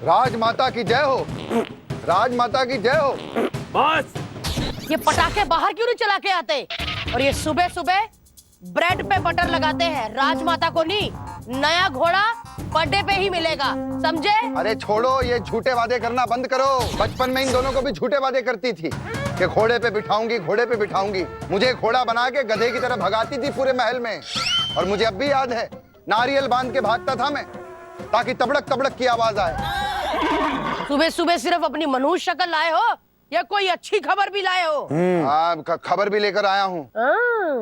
राजमाता की जय हो, राजमाता की जय हो। बस ये पटाखे बाहर क्यों नहीं चला के आते? और ये सुबह सुबह ब्रेड पे बटर लगाते हैं। राजमाता को नहीं, नया घोड़ा बर्थडे पे ही मिलेगा, समझे? अरे छोड़ो, ये झूठे वादे करना बंद करो। बचपन में इन दोनों को भी झूठे वादे करती थी कि घोड़े पे बिठाऊंगी, घोड़े पे बिठाऊंगी। मुझे घोड़ा बना के गधे की तरह भगाती थी पूरे महल में। और मुझे अब भी याद है, नारियल बांध के भागता था मैं, ताकि तबड़क तबड़क की आवाज आए। सुबह सुबह सिर्फ अपनी मनुष्य शक्ल लाए हो या कोई अच्छी खबर भी लाए हो? खबर भी लेकर आया हूँ।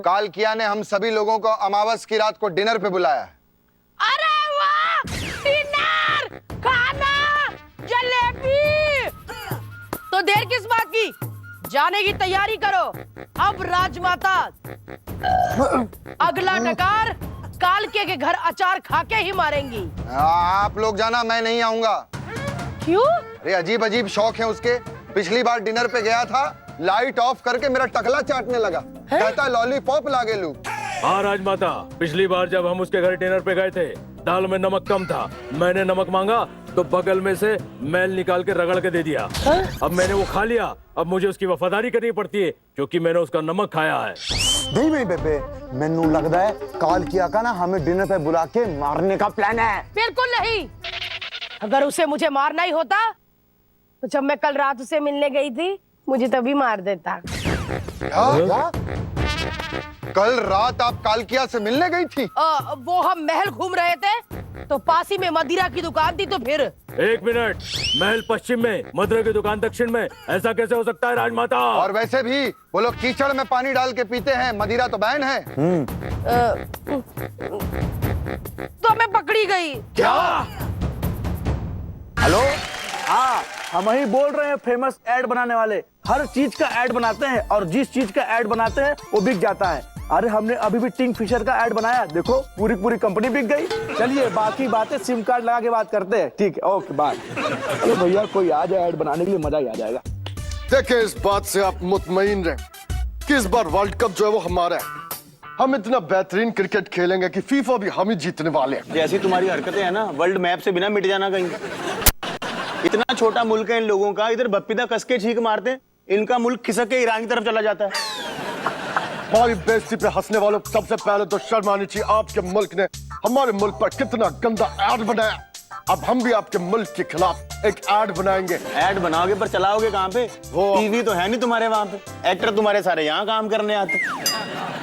काल किया ने हम सभी लोगों को अमावस की रात को डिनर पे बुलाया। अरे वाह! डिनर, खाना, जलेबी। तो देर किस बात की? जाने की तैयारी करो। अब राजमाता अगला डकार कालके के घर अचार खा के ही मारेंगी। आप लोग जाना, मैं नहीं आऊंगा। क्यों? अरे अजीब अजीब शौक है उसके। पिछली बार डिनर पे गया था, लाइट ऑफ करके मेरा टकला चाटने लगा। कहता लॉलीपॉप लागे लू। हाँ राजमाता, पिछली बार जब हम उसके घर डिनर पे गए थे, दाल में नमक कम था। मैंने नमक मांगा तो बगल में से मैल निकाल के रगड़ के दे दिया। अब मैंने वो खा लिया। अब मुझे उसकी वफादारी करनी पड़ती है क्योंकि मैंने उसका नमक खाया है। नहीं बेबे, मैनू लगता है काल किया का ना हमें डिनर पे बुला के मारने का प्लान है। बिल्कुल नहीं। अगर उसे मुझे मारना ही होता तो जब मैं कल रात उसे मिलने गई थी, मुझे तभी मार देता। क्या? कल रात आप कालकिया से मिलने गई थी? वो हम महल घूम रहे थे तो पास ही में मदिरा की दुकान थी। तो फिर 1 मिनट, महल पश्चिम में, मदिरा की दुकान दक्षिण में, ऐसा कैसे हो सकता है राजमाता? और वैसे भी वो लोग कीचड़ में पानी डाल के पीते हैं, मदिरा तो बैन है। तो मैं पकड़ी गई। क्या? हेलो, हाँ हम ही बोल रहे हैं, फेमस ऐड बनाने वाले। हर चीज का ऐड बनाते हैं और जिस चीज का ऐड बनाते हैं वो बिक जाता है। अरे हमने अभी भी किंग फिशर का ऐड बनाया, देखो पूरी कंपनी बिक गई। चलिए बाकी बातें सिम कार्ड लगा के बात करते हैं। ठीक है, ओके बाय। अरे भैया कोई आ जाए ऐड बनाने के लिए, मजा ही आ जाएगा। देखिए, इस बात से आप मुतमईन रहे कि इस बार वर्ल्ड कप जो है वो हमारा है। हम इतना बेहतरीन क्रिकेट खेलेंगे कि फीफा भी हम ही जीतने वाले हैं। जैसी तुम्हारी हरकतें हैं ना, वर्ल्ड मैप से बिना मिट जाना कहीं। इतना छोटा मुल्क है इन लोगों का, इधर बप्पीदा कस के छींक मारते हैं, इनका मुल्क खिसक के ईरान की तरफ चला जाता है। हमारी बेइज्जती पे हंसने वालों, सबसे पहले तो शर्म आनी चाहिए। आपके मुल्क ने हमारे मुल्क पर कितना गंदा ऐड बनाया। अब हम भी आपके मुल्क के खिलाफ एक ऐड बनाएंगे। ऐड बनाओगे पर चलाओगे कहाँ पे? वो टीवी तो है नहीं तुम्हारे वहाँ पे, एक्टर तुम्हारे सारे यहाँ काम करने आते।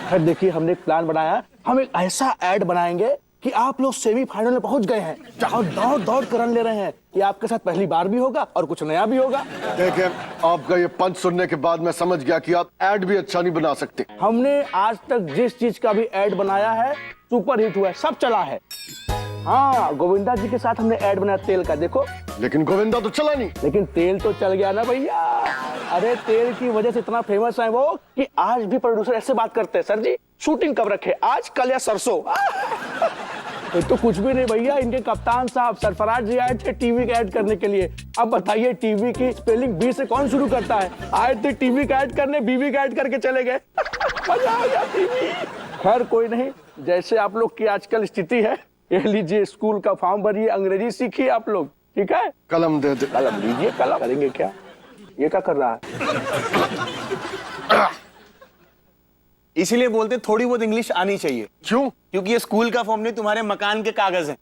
फिर देखिए हमने एक प्लान बनाया, हम एक ऐसा ऐड बनाएंगे कि आप लोग सेमीफाइनल में पहुंच गए हैं, जहां दौड़ कर रन ले रहे हैं। ये आपके साथ पहली बार भी होगा और कुछ नया भी होगा। देखिए, आपका ये पंच सुनने के बाद मैं समझ गया कि आप ऐड भी अच्छा नहीं बना सकते। हमने आज तक जिस चीज का भी ऐड बनाया है सुपर हिट हुआ है, सब चला है। हाँ, गोविंदा जी के साथ हमने ऐड बनाया तेल का, देखो। लेकिन गोविंदा तो चला नहीं। लेकिन तेल तो चल गया ना भैया। अरे तेल की वजह से इतना फेमस है वो कि आज भी प्रोड्यूसर ऐसे बात करते हैं, सर जी शूटिंग कब रखे, आज कल या सरसों? तो कुछ भी नहीं भैया, इनके कप्तान साहब सरफराज जी आए थे टीवी का ऐड करने के लिए। अब बताइए टीवी की स्पेलिंग बी से कौन शुरू करता है? आए थे टीवी का ऐड करने, बीवी का ऐड करके चले गए। मजा आ गया टीवी। खैर कोई नहीं, जैसे आप लोग की आजकल स्थिति है, ये लीजिए स्कूल का फॉर्म भरिए, अंग्रेजी सीखिए आप लोग, ठीक है? कलम दे दे। कलम लीजिए, कलम करेंगे क्या? ये क्या कर रहा है? इसीलिए बोलते थोड़ी बहुत इंग्लिश आनी चाहिए। क्यों? क्योंकि ये स्कूल का फॉर्म नहीं, तुम्हारे मकान के कागज हैं।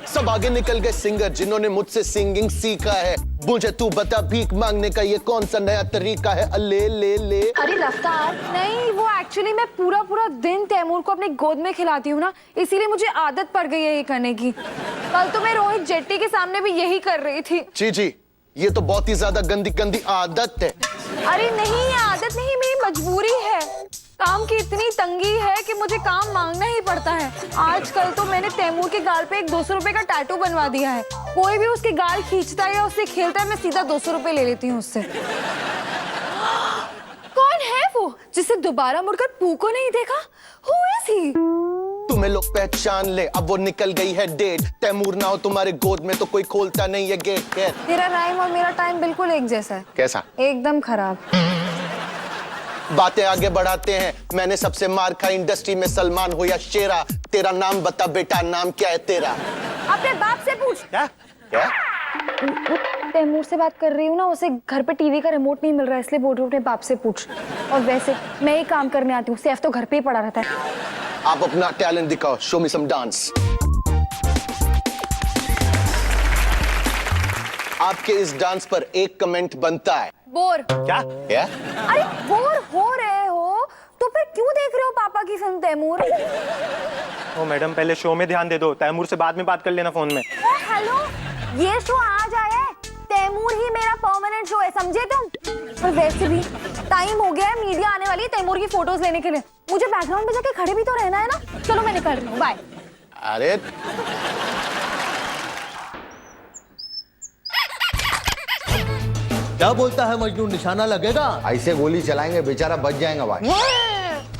सब आगे निकल गए सिंगर जिन्होंने मुझसे सिंगिंग सीखा है। मुझे तू बता भीख मांगने का ये कौन सा नया तरीका है? अले ले ले। अरे रफ्तार नहीं, वो एक्चुअली मैं पूरा दिन तैमूर को अपने गोद में खिलाती हूँ ना, इसीलिए मुझे आदत पड़ गई है ये करने की। कल तो मैं रोहित जेट्टी के सामने भी यही कर रही थी। जी, ये तो बहुत ही ज्यादा गंदी आदत है। अरे नहीं, ये आदत नहीं, मेरी मजबूरी है। काम की इतनी तंगी है कि मुझे काम मांगना ही पड़ता है। आजकल तो मैंने तैमूर के गाल पे एक 200 रुपए का टैटू बनवा दिया है। कोई भी उसके गाल खींचता है या उससे खेलता है, मैं सीधा 200 रुपए ले लेती हूँ उससे। कौन है वो जिसे दोबारा मुड़कर पू को नहीं देखा? Who is he? तुम्हें लोग पहचान ले, अब वो निकल गई है डेट। तैमूर ना हो तुम्हारे गोद में तो कोई खोलता नहीं है गेट। तेरा राइम और मेरा टाइम बिल्कुल एक जैसा है। कैसा? एकदम खराब। बातें आगे बढ़ाते हैं। मैंने सबसे मार खाई इंडस्ट्री में, सलमान हो या शेरा। तेरा नाम बता बेटा, नाम क्या है तेरा? अपने बाप से पूछ। क्या क्या? तैमूर से बात कर रही हूँ ना, उसे घर पे टीवी का रिमोट नहीं मिल रहा है, इसलिए बोल रही हूँ अपने बाप से पूछ। और वैसे मैं ही काम करने आती हूँ, सैफ तो घर पे ही पड़ा रहता है। आप अपना टैलेंट दिखाओ, शो मी सम डांस। आपके इस डांस पर एक कमेंट बनता है। बोर। क्या? अरे बोर हो रहे हो तो फिर क्यों देख रहे हो पापा की फिल्म तैमूर? ओ मैडम, पहले शो में ध्यान दे दो, तैमूर से बाद में बात कर लेना फोन में। ओ हेलो, ये शो आज आया है, तैमूर ही मेरा परमानेंट शो है, समझे तुम? और वैसे भी टाइम हो गया है, मीडिया आने वाली है तैमूर की फोटोज लेने के लिए। मुझे बैकग्राउंड में जाके खड़े भी तो रहना है ना। चलो मैं निकल रही हूँ, बाय। अरे क्या बोलता है मजनू, निशाना लगेगा? ऐसे गोली चलाएंगे बेचारा बच जाएगा भाई।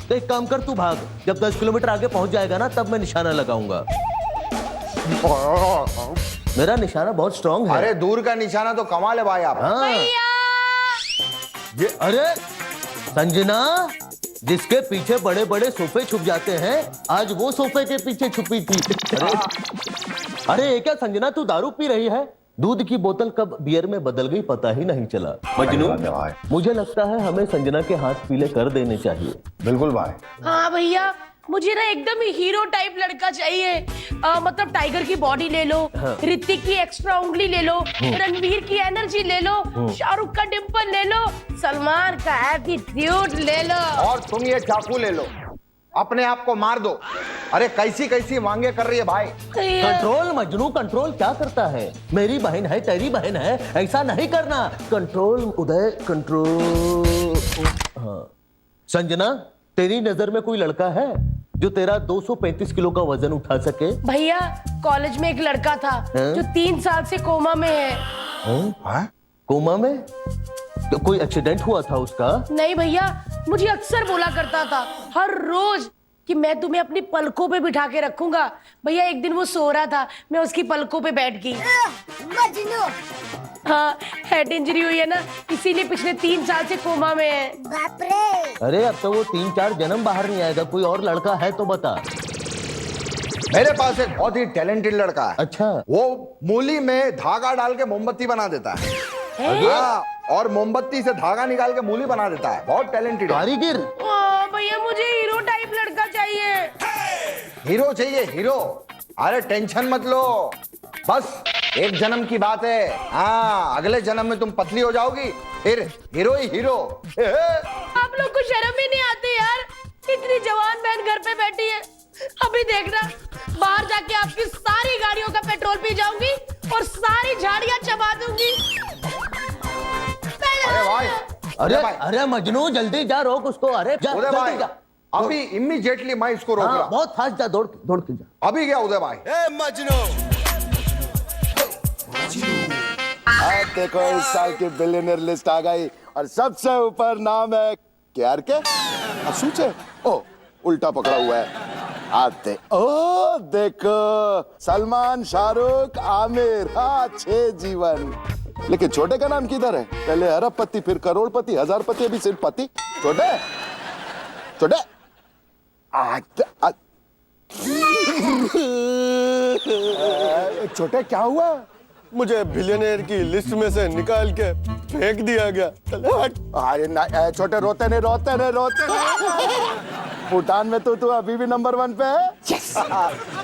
तो एक काम कर, तू भाग, जब 10 किलोमीटर आगे पहुंच जाएगा ना तब मैं निशाना लगाऊंगा। मेरा निशाना बहुत स्ट्रांग है। अरे दूर का निशाना तो कमाल है भाई आप। हाँ। ये अरे संजना, जिसके पीछे बड़े बड़े सोफे छुप जाते हैं, आज वो सोफे के पीछे छुपी थी। अरे ये क्या संजना, तू दारू पी रही है? दूध की बोतल कब बियर में बदल गई पता ही नहीं चला। मजनू, मुझे लगता है हमें संजना के हाथ पीले कर देने चाहिए। बिल्कुल भाई। हाँ भैया, मुझे ना एकदम हीरो टाइप लड़का चाहिए। मतलब टाइगर की बॉडी ले लो, ऋतिक की एक्स्ट्रा उंगली ले लो, रणवीर की एनर्जी ले लो, शाहरुख का डिंपल ले लो, सलमान का एटीट्यूड ले लो, और तुम ये चाकू ले लो, अपने आप को मार दो। अरे कैसी कैसी मांगे कर रही है भाई। कंट्रोल मजनू, कंट्रोल क्या करता है? मेरी बहन है, तेरी बहन है, ऐसा नहीं करना। कंट्रोल उदय, कंट्रोल। हाँ। संजना, तेरी नजर में कोई लड़का है जो तेरा 235 किलो का वजन उठा सके? भैया, कॉलेज में एक लड़का था जो 3 साल से कोमा में है। कोमा में? तो कोई एक्सीडेंट हुआ था उसका? नहीं भैया, मुझे अक्सर बोला करता था हर रोज कि मैं तुम्हें अपनी पलकों पे बिठा के रखूंगा। भैया एक दिन वो सो रहा था, मैं उसकी पलकों पे बैठ गई। हाँ, हेड इंजरी हुई है ना, इसीलिए पिछले 3 साल से कोमा में है। बाप रे। अरे अब तो वो 3-4 जन्म बाहर नहीं आएगा। कोई और लड़का है तो बता। मेरे पास एक बहुत ही टैलेंटेड लड़का है। अच्छा। वो मूली में धागा डाल के मोमबत्ती बना देता है। हाँ, और मोमबत्ती से धागा निकाल के मूली बना देता है। बहुत टैलेंटेड है। कारीगर। भैया मुझे हीरो टाइप लड़का चाहिए। हीरो चाहिए, हीरो? अरे टेंशन मत लो, बस एक जन्म की बात है। हाँ, अगले जन्म में तुम पतली हो जाओगी, फिर हीरो ही हीरो। आप लोग को शर्म ही नहीं आती यार? इतनी जवान बहन घर पे बैठी है, अभी देखना बाहर जाके आपकी सारी गाड़ियों का पेट्रोल पी जाऊंगी और सारी झाड़ियां चबा दूंगी। अरे भाई, अरे मजनू, जल्दी जा, रोक उसको। अरे जा, उदय भाई, जल्दी जा। अभी इमीडिएटली मैं इसको रोक रहा हूं। बहुत फास्ट जा, दौड़ के जा। अभी क्या उदय भाई? देखो इस साल की बिलियनर लिस्ट आ गई और सबसे ऊपर नाम है केआर के असूचे। ओ, उल्टा पकड़ा हुआ है। आते ओ देखो, सलमान, शाहरुख, आमिर। हाँ, 6 जीवन। लेकिन छोटे का नाम किधर है? पहले अरबपति, फिर करोड़पति, हजारपति, अभी सिर्फ पति। छोटे छोटे छोटे क्या हुआ? मुझे बिलियनर की लिस्ट में से निकाल के फेंक दिया गया। अरे ना छोटे, रोते नहीं। भूटान में तो तू अभी भी नंबर 1 पे है।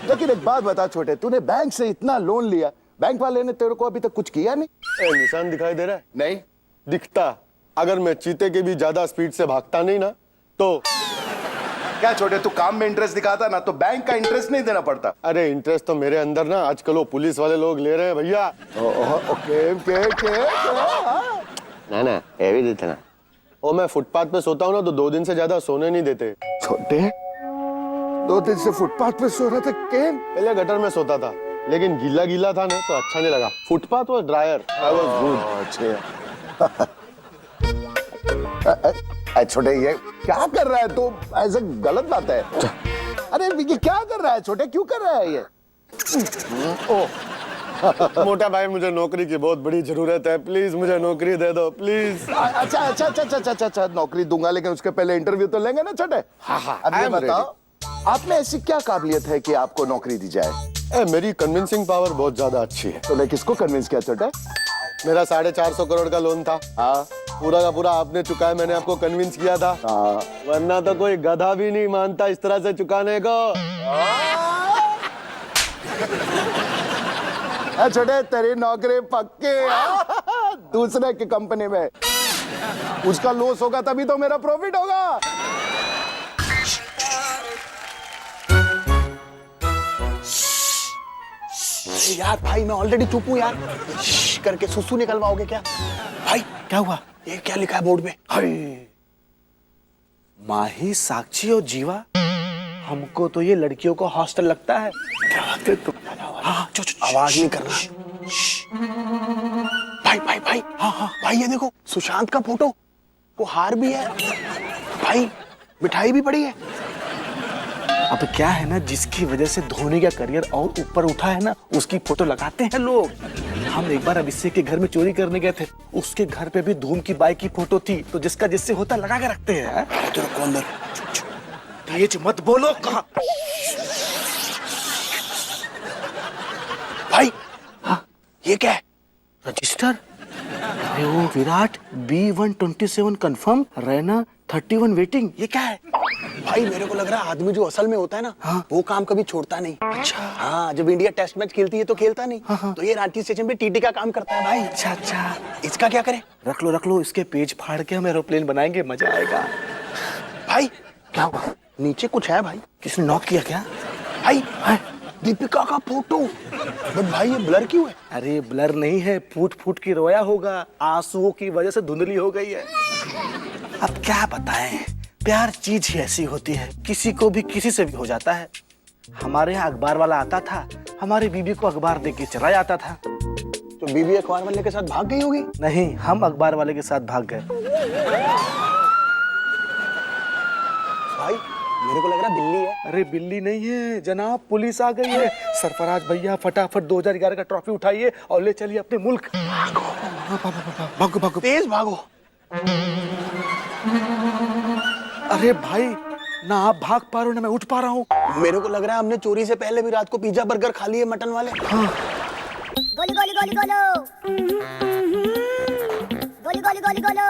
लेकिन एक बात बता छोटे, तूने बैंक से इतना लोन लिया, बैंक वाले ने तेरे को अभी तक कुछ किया नहीं? निशान दिखाई दे रहा है? नहीं दिखता। अगर मैं चीते के भी ज्यादा स्पीड से भागता नहीं ना तो। क्या छोटे, तू काम में इंटरेस्ट दिखाता ना तो बैंक का इंटरेस्ट नहीं देना पड़ता। अरे इंटरेस्ट तो मेरे अंदर ना आजकल वो पुलिस वाले लोग ले रहे हैं भैया। ओके ना ये भी देते ना। ओ, मैं फुटपाथ पे सोता हूँ ना तो 2 दिन से ज्यादा सोने नहीं देते। छोटे, 2 दिन से फुटपाथ पे सो रहा था? केन? पहले गटर में सोता था, लेकिन गीला गीला था ना तो अच्छा नहीं लगा। फुटपाथ और ड्रायर, आई वाज गुड। छोटे, ये क्या कर रहा है तू? ऐसे गलत बात है। अरे ये क्या कर रहा है छोटे, क्यों कर रहा है ये? ओ, मोटा भाई मुझे नौकरी की बहुत बड़ी जरूरत है, प्लीज मुझे नौकरी दे दो प्लीज। अच्छा अच्छा अच्छा अच्छा अच्छा अच्छा नौकरी दूंगा, लेकिन उसके पहले इंटरव्यू तो लेंगे ना छोटे। हाँ, अब ये बताओ आप में ऐसी क्या काबिलियत है कि आपको नौकरी दी जाए? मेरी कन्विंसिंग पावर बहुत ज्यादा अच्छी है। तो मैं किसको कन्विंस किया छोटे? मेरा 450 करोड़ का लोन था, हाँ पूरा का पूरा आपने चुकाया, मैंने आपको कन्विंस किया था। हाँ वरना तो कोई गधा भी नहीं मानता इस तरह से चुकाने को। छोटे तेरी नौकरी पक्की है। दूसरे की कंपनी में उसका लॉस होगा तभी तो मेरा प्रॉफिट होगा। यार भाई मैं ऑलरेडी चुप हूँ यार, करके सुसु निकलवाओगे क्या? भाई क्या हुआ? ये क्या लिखा है बोर्ड पे? हाय माही, साक्षी और जीवा, हमको तो ये लड़कियों का हॉस्टल लगता है। क्या बात है तुम? हाँ आवाज नहीं करना। भाई भाई भाई, हाँ हाँ भाई ये देखो सुशांत का फोटो, वो हार भी है भाई, मिठाई भी पड़ी है। अब क्या है ना, जिसकी वजह से धोनी का करियर और ऊपर उठा है ना, उसकी फोटो लगाते हैं लोग। हम एक बार अभिषेक के घर में चोरी करने गए थे, उसके घर पे भी धूम की बाइक की फोटो थी, तो जिसका जिससे होता लगा के रखते हैं। तेरे को अंदर तेज मत बोलो। कहाँ भाई? हाँ ये क्या है? रजिस्टर? अरे वो Virat B127 confirm, Raina 31 waiting, ये क्या है? भाई मेरे को लग रहा है आदमी जो असल में होता है ना, हाँ? वो काम कभी छोड़ता नहीं। अच्छा हाँ, जब इंडिया टेस्ट मैच खेलती है तो खेलता नहीं। हाँ? तो ये रांची स्टेशन पे टीटी का काम करता है भाई। अच्छा अच्छा, इसका क्या करें? रख लो, इसके पेज फाड़ के हम एरोप्लेन बनाएंगे, मजा आएगा। भाई क्या हुआ? नीचे कुछ है भाई, किसने नॉक किया क्या? भाई दीपिका का फोटो, बट भाई ये ब्लर क्यों है? अरे ब्लर नहीं है, फूट फूट की रोया होगा, आंसुओं की वजह से धुंधली हो गई है। अब क्या बताएं, प्यार चीज ही ऐसी होती है, किसी को भी किसी से भी हो जाता है। हमारे यहाँ अखबार वाला आता था, हमारी बीबी को अखबार देके चला जाता था। तो बीबी अखबार वाले के साथ भाग गई होगी? नहीं, हम अखबार वाले के साथ भाग गए। भाई मेरे को लग रहा बिल्ली है। अरे बिल्ली नहीं है जनाब, पुलिस आ गई है। सरफराज भैया फटाफट 2011 का ट्रॉफी उठाइए और ले चलिए अपने मुल्क। भागो भागो, तेज भागो। अरे भाई ना आप भाग पा रहे हो ना मैं उठ पा रहा हूँ। मेरे को लग रहा है हमने चोरी से पहले भी रात को पिज्जा बर्गर खा लिए मटन वाले। हाँ। गोली गोली गोली गोलो, गोली गोली गोली गोलो।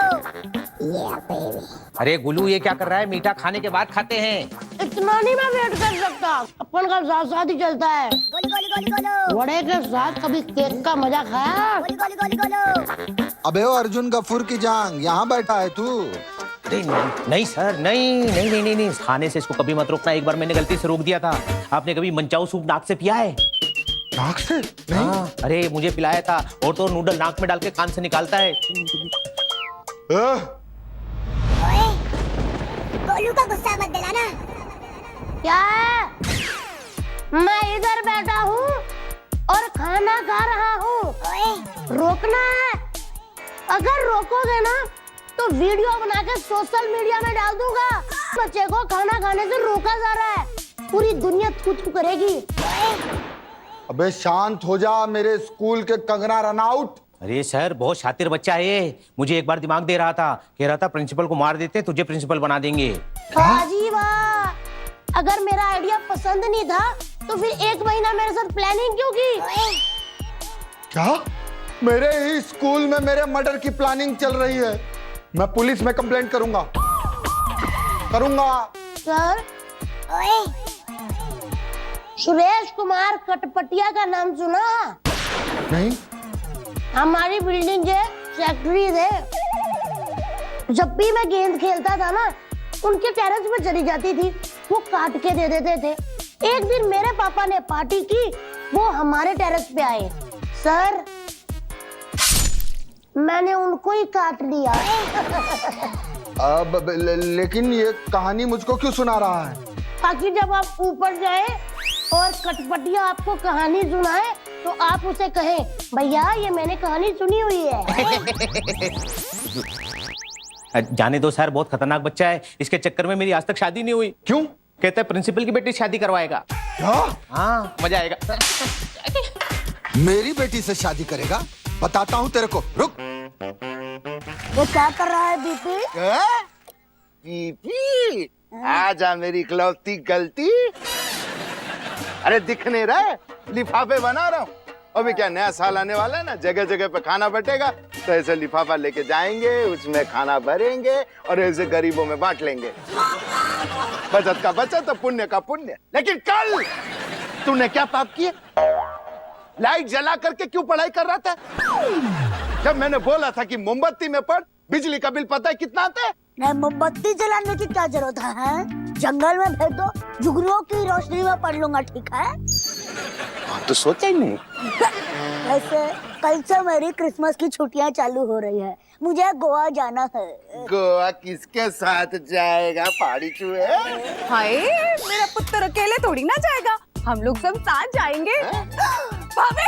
अरे गुलू ये क्या कर रहा है? मीठा खाने के बाद खाते हैं। इतना नहीं मैं वेट कर सकता, अपन का साथ साथ ही चलता है। गोली गोली गोली गोलो, वड़े के साथ कभी केक का मजा खाया? गोली गोली गोली गोलो। अबे ओ अर्जुन गफूर की जांग, यहाँ बैठा है तू? अरे नहीं सर, नहीं, खाने से इसको कभी मत रोकना। एक बार मैंने गलती से रोक दिया था। आपने कभी मंचाऊ सूप नाक से पिया है? नाक से? नहीं। हाँ, अरे मुझे पिलाया था, और तो नूडल नाक में डाल के कान से निकालता है। ओए, गोलू का गुस्सा मत दिलाना। क्या है? मैं इधर बैठा हूँ और खाना खा रहा हूँ। रोकना है, अगर रोकोगे ना तो वीडियो बना के सोशल मीडिया में डाल दूंगा। बच्चे को खाना खाने से रोका जा रहा है, पूरी दुनिया थू-थू करेगी। अबे शांत हो जा, मेरे स्कूल के कंगना रनआउट। अरे सर बहुत शातिर बच्चा है ये, मुझे एक बार दिमाग दे रहा था, कह रहा था प्रिंसिपल को मार देते तुझे प्रिंसिपल बना देंगे। जी वाह, अगर मेरा आइडिया पसंद नहीं था तो फिर 1 महीना मेरे साथ प्लानिंग क्यों की? क्या? मेरे ही स्कूल में मेरे मर्डर की प्लानिंग चल रही है? मैं पुलिस में कंप्लेंट करूंगा। सर, सुरेश कुमार कटपटिया का नाम सुना? नहीं। हमारी बिल्डिंग के सेक्रेटरी थे। जब भी मैं गेंद खेलता था ना, उनके टेरेस पे चली जाती थी, वो काट के दे देते थे। एक दिन मेरे पापा ने पार्टी की, वो हमारे टेरेस पे आए। सर, मैंने उनको ही काट लिया। अब लेकिन ये कहानी मुझको क्यों सुना रहा है? ताकि जब आप ऊपर जाए और कटपटिया आपको कहानी सुनाए तो आप उसे कहें, भैया ये मैंने कहानी सुनी हुई है। जाने दो सर, बहुत खतरनाक बच्चा है, इसके चक्कर में मेरी आज तक शादी नहीं हुई। क्यों? कहता है प्रिंसिपल की बेटी शादी करवाएगा। क्या? हाँ, मजा आएगा। मेरी बेटी से शादी करेगा? बताता हूँ तेरे को, रुक। ये क्या कर रहा है बीपी? पीपी, आजा मेरी इकलौती गलती। अरे दिख नहीं रहा है, लिफाफे बना रहा हूँ। अभी क्या नया साल आने वाला है ना, जगह जगह पे खाना बटेगा, तो ऐसे लिफाफा लेके जाएंगे, उसमें खाना भरेंगे और ऐसे गरीबों में बांट लेंगे। बचत का बचत और पुण्य का पुण्य। लेकिन कल तूने क्या पाप किया? लाइट जला करके क्यों पढ़ाई कर रहा था? जब मैंने बोला था कि मोमबत्ती में पढ़, बिजली का बिल पता है कितना आता है? नहीं, मोमबत्ती जलाने की क्या जरूरत है? जंगल में भेज दो, जुगनुओं की रोशनी में पढ़ लूंगा, ठीक है? तो सोचा ही नहीं। वैसे कल से मेरी क्रिसमस की छुट्टियां चालू हो रही है, मुझे गोवा जाना है। गोवा किसके साथ जाएगा पहाड़ी चूहे? हाय, मेरा पुत्र अकेले थोड़ी ना जाएगा, हम लोग सब साथ जाएंगे। भाभी,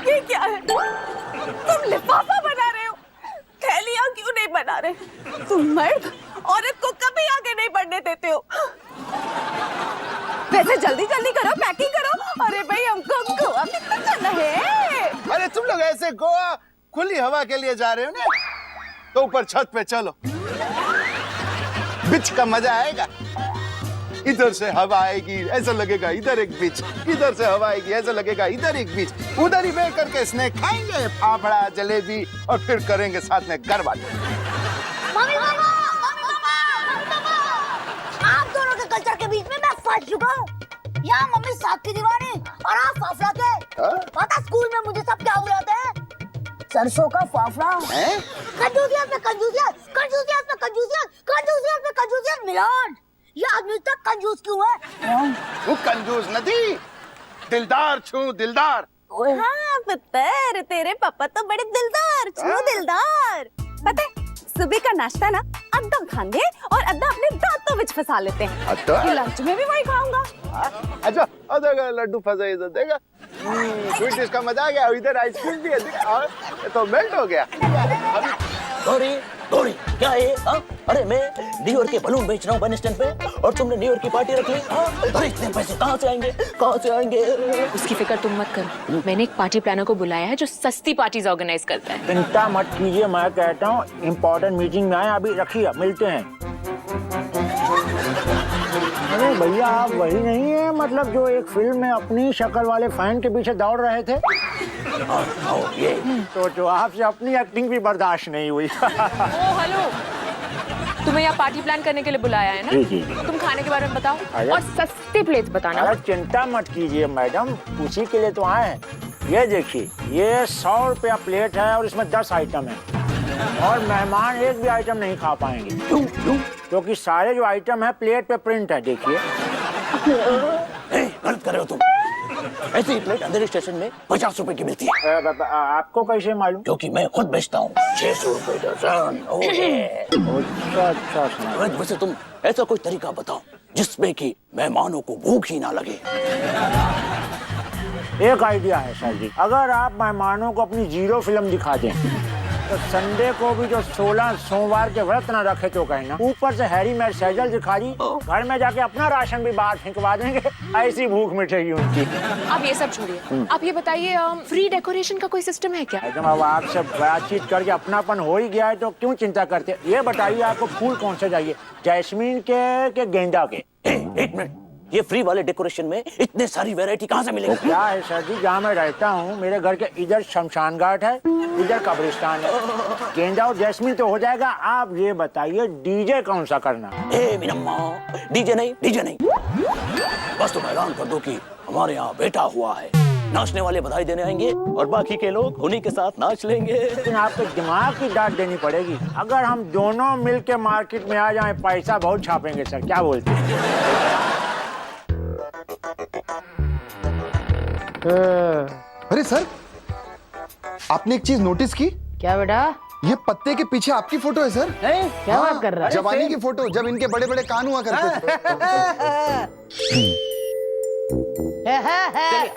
ये क्या है? तुम लिफाफा बना रहे हो, थैलियां क्यों नहीं बना रहे? तुम मर्द औरत को कभी आगे नहीं बढ़ने देते हो। वैसे जल्दी जल्दी करो, पैकिंग करो। अरे भाई, हमको गोवा कितना जाना है? अरे तुम लोग ऐसे गोवा खुली हवा के लिए जा रहे हो ना, तो ऊपर छत पे चलो, बीच का मजा आएगा। इधर से हवा आएगी, ऐसा लगेगा इधर एक बीच, इधर से हवा आएगी, ऐसा लगेगा इधर एक बीच। उधर ही बैठ करके स्नैक खाएंगे, फाफड़ा जलेबी, और फिर करेंगे साथ में गरबा। मम्मी मामा, आप दोनों के कल्चर के बीच में मैं फंस चुका हूँ। यहाँ मम्मी साग की दीवानी और आप फाफड़ा के। पता स्कूल में मुझे सब क्या बुलाते हैं? सरसों का फाफड़ा। कंजूसियत में कंजूसियत, कंजूसियत में कंजूसियत, कंजूसियत में कंजूसियत मिलान। ये आदमी तक कंजूस क्यों है? वो कंजूस नहीं, दिलदार छू दिलदार। हाँ पुत्र, तेरे पापा तो बड़े दिलदार, छू दिलदार। पता है, सुबह का नाश्ता ना अद्धा खाएंगे और अद्धा अपने दांतों में फंसा लेते हैं। लंच में भी वही खाऊंगा। अच्छा, अगर लड्डू फंसा इधर देगा, स्वीट डिश का मजा आ गया। इधर आइसक्रीम भी है और तो मेल्ट हो गया। गौरी, गौरी, क्या है? अरे मैं न्यू ईयर के बलून बेच रहा हूँ बस स्टैंड पे, और तुमने न्यू ईयर की पार्टी रख ली। अरे इतने पैसे कहाँ से आएंगे, कहाँ से आएंगे? उसकी फिक्र तुम मत करो, मैंने एक पार्टी प्लानर को बुलाया है जो सस्ती पार्टीज ऑर्गेनाइज करता है। चिंता मत कीजिए, मैं कहता हूँ इम्पोर्टेंट मीटिंग में आए, अभी रखिए, मिलते हैं। अरे भैया, आप वही नहीं है मतलब जो एक फिल्म में अपनी शक्ल वाले फैन के पीछे दौड़ रहे थे? ये तो आपसे अपनी एक्टिंग भी बर्दाश्त नहीं हुई। हेलो, तुम्हें यहाँ पार्टी प्लान करने के लिए बुलाया है ना? जी जी। तुम खाने के बारे में बताओ और सस्ती प्लेट्स बताना। अरे चिंता मत कीजिए मैडम, उसी के लिए तो आए हैं। ये देखिए, ये 100 रुपया प्लेट है और इसमें 10 आइटम है, और मेहमान एक भी आइटम नहीं खा पाएंगे। क्यों? क्योंकि सारे जो आइटम है प्लेट पे प्रिंट है, देखिए। गलत कर रहे हो तुम। ऐसी प्लेट अंधेरी स्टेशन में 50 रुपए की मिलती है। आपको कैसे मालूम? क्योंकि मैं खुद बेचता हूँ, 600 रुपए दर्जन। अच्छा। वैसे तुम ऐसा कोई तरीका बताओ जिसमें कि मेहमानों को भूख ही ना लगे। एक आइडिया है सर जी, अगर आप मेहमानों को अपनी जीरो फिल्म दिखा दें तो संडे को भी जो 16 सोमवार के व्रत न रखे तो कहना, ऊपर से हैरी मैट सैजल दिखा दी, घर में जाके अपना राशन भी बाहर फेंकवा देंगे, ऐसी भूख मिटेगी उनकी। आप ये सब छोड़िए, आप ये बताइए फ्री डेकोरेशन का कोई सिस्टम है क्या? एकदम। अब आपसे बातचीत करके अपनापन हो ही गया है तो क्यों चिंता करते? ये बताइए आपको फूल कौन से चाहिए, जैस्मीन के गेंदा के? एक मिनट, ये फ्री वाले डेकोरेशन में इतने सारी वैरायटी कहाँ से मिलेगी? क्या है सर जी, जहाँ मैं रहता हूँ मेरे घर के इधर शमशान घाट है, इधर कब्रिस्तान है, गेंदा और जैस्मीन तो हो जाएगा। आप ये बताइए डीजे कौन सा करना? मिनम्मा, डीजे नहीं, बस तुम ऐलान कर दो कि हमारे यहाँ बेटा हुआ है, नाचने वाले बधाई देने आएंगे और बाकी के लोग उन्हीं के साथ नाच लेंगे। लेकिन आपको दिमाग की डांट देनी पड़ेगी। अगर हम दोनों मिलके मार्केट में आ जाएं, पैसा बहुत छापेंगे सर, क्या बोलते हैं? अरे सर, आपने एक चीज नोटिस की? क्या बेटा? ये पत्ते के पीछे आपकी फोटो है सर। क्या बात कर रहा है? जवानी की फोटो, जब इनके बड़े बड़े कान हुआ करते थे।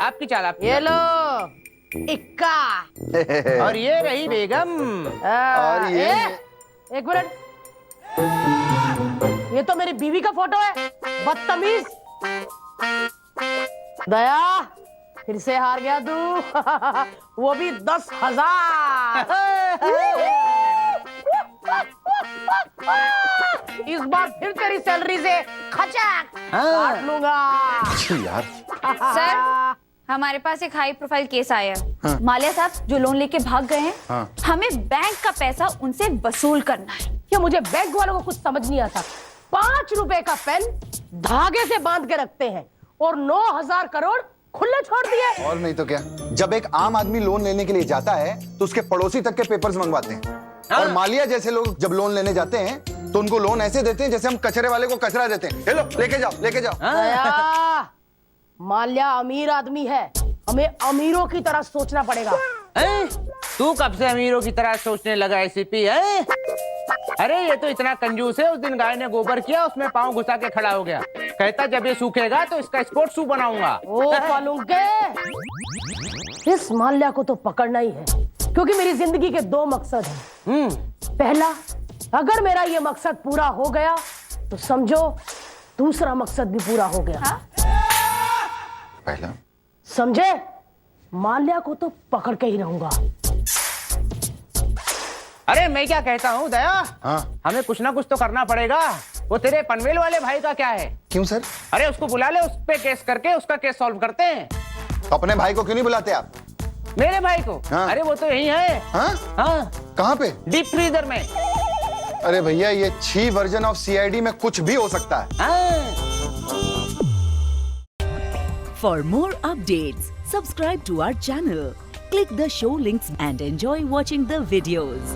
आपकी चाल, आप ये लो इक्का, और ये रही बेगम। और ये एक मिनट, ये तो मेरी बीवी का फोटो है, बदतमीज। दया, फिर से हार गया तू। वो भी 10,000। इस बार फिर तेरी सैलरी से खचाक काट लूंगा। यार सर, हमारे पास एक हाई प्रोफाइल केस आया है। माल्या साहब जो लोन लेके भाग गए हैं, हमें बैंक का पैसा उनसे वसूल करना है। क्या मुझे बैंक वालों को कुछ समझ नहीं आता? 5 रुपए का पेन धागे से बांध के रखते हैं और 9,000 करोड़ खुले छोड़ दिए। और नहीं तो क्या, जब एक आम आदमी लोन लेने के लिए जाता है तो उसके पड़ोसी तक के पेपर्स मंगवाते हैं। और मालिया जैसे लोग जब लोन लेने जाते हैं तो उनको लोन ऐसे देते हैं जैसे हम कचरे वाले को कचरा देते हैं। ले लो, लेके जाओ, लेके जाओ। दया, माल्या अमीर आदमी है, हमें अमीरों की तरह सोचना पड़ेगा। तू कब से अमीरों की तरह सोचने लगा एसीपी है? अरे ये तो इतना कंजूस है, उस दिन गाय ने गोबर किया, उसमें पाँव घुसा के खड़ा हो गया। कहता जब ये सूखेगा तो इसका स्पोर्ट्स शू बनाऊंगा। ओ पालूंगे, इस माल्या को तो पकड़ना ही है, क्योंकि मेरी जिंदगी के 2 मकसद हैं। पहला, अगर मेरा ये मकसद पूरा हो गया तो समझो दूसरा मकसद भी पूरा हो गया। पहला समझे? माल्या को तो पकड़ के ही रहूंगा। अरे मैं क्या कहता हूँ दया, हमें कुछ ना कुछ तो करना पड़ेगा। वो तेरे पनवेल वाले भाई का क्या है? क्यों सर? अरे उसको बुला ले, उस पे केस करके उसका केस सॉल्व करते हैं। अपने भाई को क्यों नहीं बुलाते आप? मेरे भाई को? अरे वो तो यही है। कहाँ पे? डीप फ्रीजर में। अरे भैया, ये 6 वर्जन ऑफ CID में कुछ भी हो सकता है। For more updates, subscribe to our channel, click the show links and enjoy watching the videos.